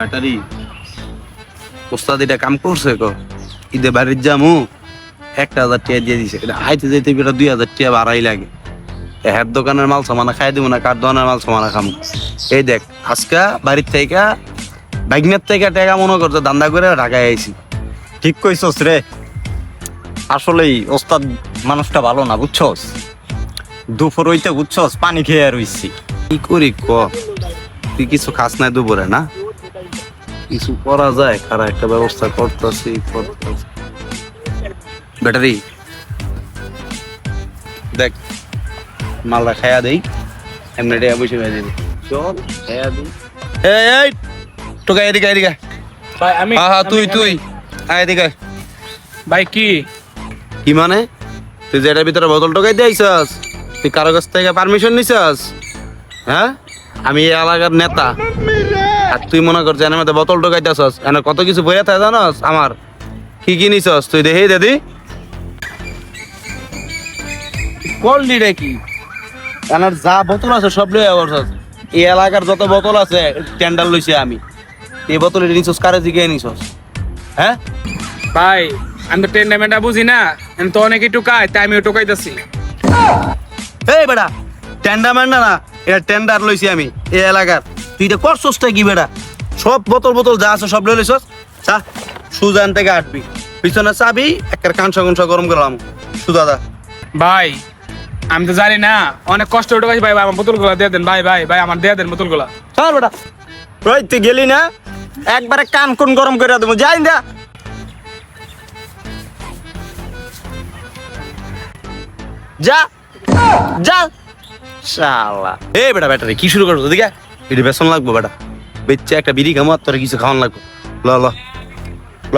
Battery ওস্তাদ এটা কাম করছে ক ঈদে বাড়ির যামু 1,000 টাকা দিয়ে দিছে। এটা আইতে যেতে বেটা 2,000 টাকা ভাড়াই লাগে। হ্যার দোকানের মাল সামানা খাই দিব না, কার দোকানের মাল সামানা খামু। এই দেখ আজকা বাড়ির থেকে বাইকনের থেকে টাকা মনে করছে দান্দা করে ঢাকায় আইছি। ঠিক কইছস রে, আসলেই ওস্তাদ মানুষটা ভালো না, বুঝছস? দুপুর হইতে বুঝছস পানি খেয়ে রইছি। কি করি ক, তুই কিছু খাস নাই দুপুরে না? কিছু করা যায়, খারাপ একটা ব্যবস্থা করতেছি। ব্যাটারি দেখ মালটা খাইয়া দেই, এমনি টাকা বসে খাই দিবি। চল খাইয়া দিই। এই তোকে এদিকে এদিকে। ভাই আমি হ্যাঁ তুই তুই আয় এদিকে। ভাই কি কি মানে? তুই যেটার ভিতরে বোতল টোকাই দিয়েছিস, তুই কারো কাছ থেকে পারমিশন নিছিস? হ্যাঁ, আমি এই এলাকার নেতা, আর তুই মনে করছিস এর মধ্যে বোতল টোকাই দিয়েছিস? এনে কত কিছু বইয়া থাকে জানোস? আমার কি কি নিছিস তুই দেখি দাদি করলি রে কি? এনার যা বোতল আছে সব লইয়া করছিস। এই এলাকার যত বোতল আছে টেন্ডার লইছি আমি। এই বোতল নিছিস কারে জিগে নিছিস? হ্যাঁ ভাই আমি তো টেন্ডামেন্টটা বুঝি না, আমি তো অনেকে টুকাই, তাই আমিও টুকাইতেছি। এই বেটা টেন্ডার ম্যান্ডা না, এটা টেন্ডার লইছি আমি এই এলাকার। তুই এটা করছসটা কি বেটা? সব বোতল বোতল যা আছে সব লই লইছস। চা সুজান থেকে আটবি, পিছনে চাবি একটা কাঁচা কুঞ্চা গরম করলাম সুজা দা। ভাই আমি তো জানি না, অনেক কষ্ট টুকাইছি ভাই, আমার বোতলগুলো দিয়ে দেন ভাই। ভাই ভাই আমার দিয়ে দেন বোতলগুলো। চল বেটা। ওই তুই গেলি না, একবারে কান কোন গরম করে দেবো, যাই না। যা যা শালা। এই বেটা ব্যাটারি কি শুরু করছো? দিকে এটা বেসন লাগবো বেটা, বেচ্চা একটা বিড়ি খামো আর তোর কিছু খাওয়ান লাগবো। ল ল ল